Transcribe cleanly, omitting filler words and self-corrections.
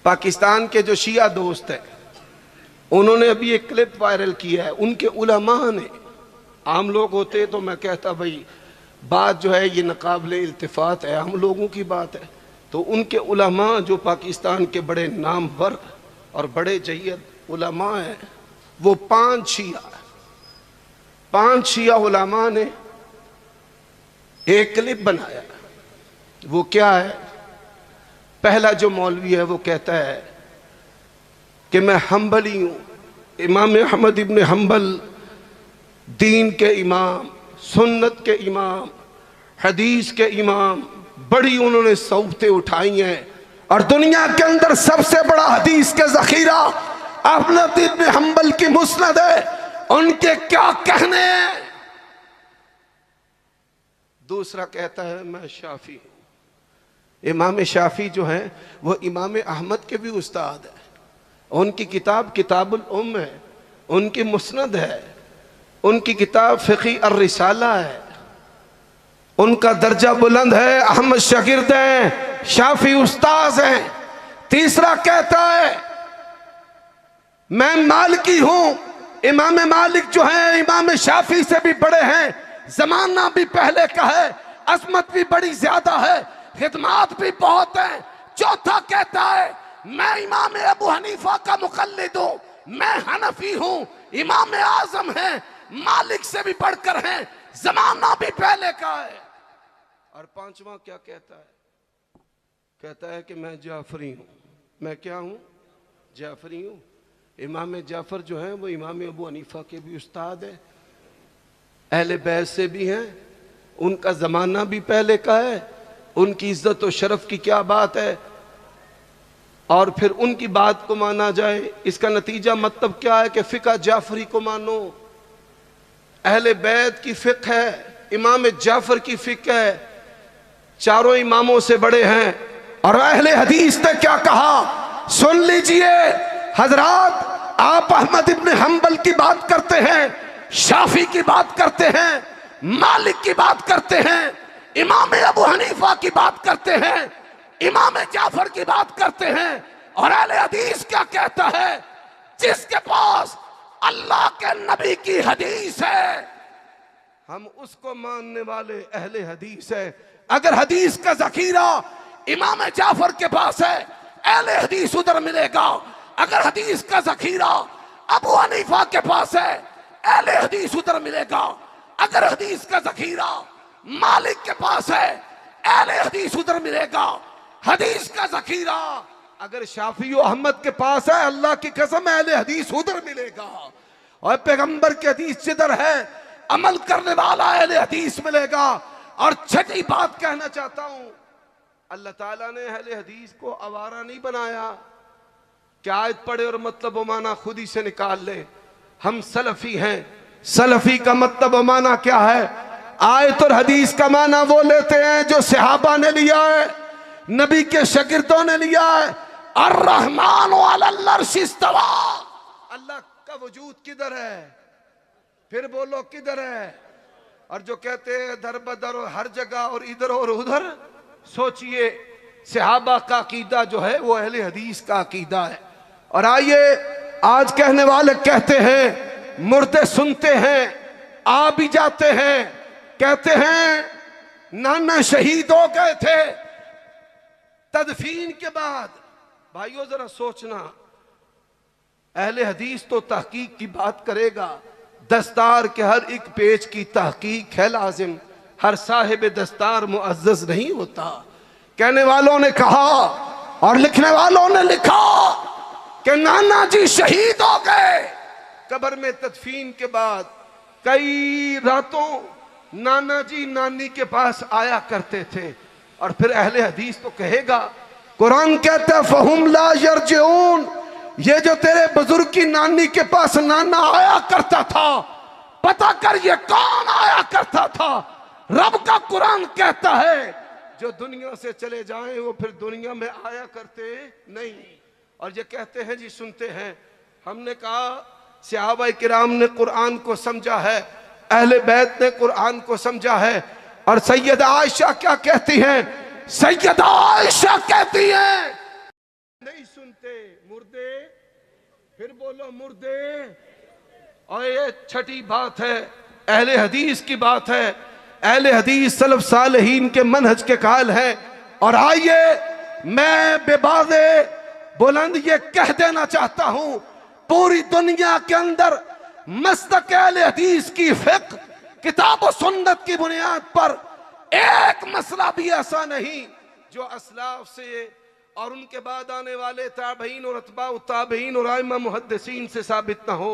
पाकिस्तान के जो शिया दोस्त हैं उन्होंने अभी एक क्लिप वायरल किया है। उनके उलमा ने, आम लोग होते तो मैं कहता भाई बात जो है ये नाकाबिले इल्तिफात है, हम लोगों की बात है, तो उनके उलमा जो पाकिस्तान के बड़े नामवर और बड़े जय्यद उलमा हैं, वो पांच शिया उलमा ने एक क्लिप बनाया। वो क्या है? पहला जो मौलवी है वो कहता है कि मैं हम्बली हूँ, इमाम अहमद इब्न हम्बल दीन के इमाम, सुन्नत के इमाम, हदीस के इमाम, बड़ी उन्होंने सौबतें उठाई हैं और दुनिया के अंदर सबसे बड़ा हदीस के ज़ख़ीरा अहमद इब्न हम्बल की मुस्नद है, उनके क्या कहने हैं। दूसरा कहता है मैं शाफी हूँ, इमाम शाफी जो है वो इमाम अहमद के भी उस्ताद है, उनकी किताब किताबुल उम्म है, उनकी मुस्नद है, उनकी किताब फ़िक़ी अर्रिसाला है, उनका दर्जा बुलंद है, अहमद शागिर्द हैं, शाफी उस्ताद हैं। तीसरा कहता है मैं मालिकी हूं, इमाम मालिक जो है इमाम शाफी से भी बड़े हैं, जमाना भी पहले का है, अजमत भी बड़ी ज्यादा है, खिदमात भी बहुत है। चौथा कहता है मैं इमाम अबू हनीफा का मुक़ल्लिद हूं, मैं हनफी हूं, इमाम आजम है, मालिक से भी बढ़कर हैं, जमाना भी पहले का है। और पांचवा क्या कहता है? कहता है कि मैं जाफरी हूं। मैं क्या हूं? जाफरी हूं। इमाम जाफर जो है वो इमाम अबू हनीफा के भी उस्ताद है, अहले बैत से भी हैं, उनका ज़माना भी पहले का है, उनकी इज्जत और शरफ की क्या बात है। और फिर उनकी बात को माना जाए, इसका नतीजा मतलब क्या है कि फ़िक़ह जाफरी को मानो। अहले बैत की फ़िक़ह है, इमाम जाफर की फ़िक़ह है, चारों इमामों से बड़े हैं। और अहले हदीस ने क्या कहा सुन लीजिए हजरात, आप अहमद इब्न हम्बल की बात करते हैं, शाफी की बात करते हैं, मालिक की बात करते हैं, इमाम अबू हनीफा की बात करते हैं, इमाम जाफर की बात करते हैं, और अहले हदीस क्या कहता है? जिसके पास अल्लाह के नबी की हदीस है हम उसको मानने वाले अहले हदीस है। अगर हदीस का ज़ख़ीरा इमाम जाफर के पास है, अहले हदीस उधर मिलेगा। अगर हदीस का ज़ख़ीरा अबू हनीफा के पास है, अहले हदीस उधर मिलेगा। अगर हदीस का ज़ख़ीरा मालिक के पास है, अहले हदीस उधर मिलेगा। हदीस का ज़ख़ीरा अगर शाफी और अहमद के पास है, अल्लाह की कसम अहले हदीस उधर मिलेगा। और पैगंबर की हदीस जिधर है अमल करने वाला अहले हदीस मिलेगा। और छठी बात कहना चाहता हूं, अल्लाह ताला ने अहले हदीस को आवारा नहीं बनाया कि आयत पढ़े और मतलब माना खुद ही से निकाल ले। हम सलफी हैं। सलफी का मतलब माना क्या है? आयत और हदीस का माना वो लेते हैं जो सहाबा ने लिया है, नबी के शागिर्दों ने लिया है। अर्रहमान अलल अर्श इस्तवा, अल्लाह का वजूद किधर है? फिर बोलो किधर है? और जो कहते हैं दर बदर और हर जगह और इधर और उधर, सोचिए सहाबा का अकीदा जो है वो अहले हदीस का अकीदा है। और आइए आज कहने वाले कहते हैं मुर्दे सुनते हैं, आ भी जाते हैं, कहते हैं नाना शहीद हो गए थे तदफीन के बाद। भाइयों जरा सोचना, अहले हदीस तो तहकीक की बात करेगा, दस्तार के हर एक पेज की तहकीक है लाजिम, हर साहिब दस्तार मुअज़्ज़ज़ नहीं होता। कहने वालों ने कहा और लिखने वालों ने लिखा कि नाना जी शहीद हो गए। कब्र में तदफीन के बाद कई रातों नाना जी नानी के पास आया करते थे। और फिर अहले हदीस तो कहेगा, कुरान कहता है फहुम ला यरजिऊन, ये जो तेरे बुजुर्ग की नानी के पास नाना आया करता था, पता कर ये कौन आया करता था। रब का कुरान कहता है जो दुनिया से चले जाएं वो फिर दुनिया में आया करते नहीं। और ये कहते हैं जी सुनते हैं। हमने कहा सहाबा किराम ने कुरान को समझा है, अहले बैत ने कुरान को समझा है। और सैयदा आयशा क्या कहती हैं? सैयदा आयशा कहती हैं नहीं सुनते मुर्दे, फिर बोलो मुर्दे। और ये छठी बात है, अहले हदीस की बात है। अहले हदीस सलफ सालेहीन के मनहज के कायल है। और आइए मैं बेबाज़े बुलंद ये कह देना चाहता हूं, पूरी दुनिया के अंदर मस्तक अहले हदीस की फिक्र किताब और सुन्नत की बुनियाद पर एक मसला भी ऐसा नहीं जो असलाफ से और उनके बाद आने वाले ताबईन और अतबा ताबईन और आइम्मा मुहद्दिसीन से साबित ना हो।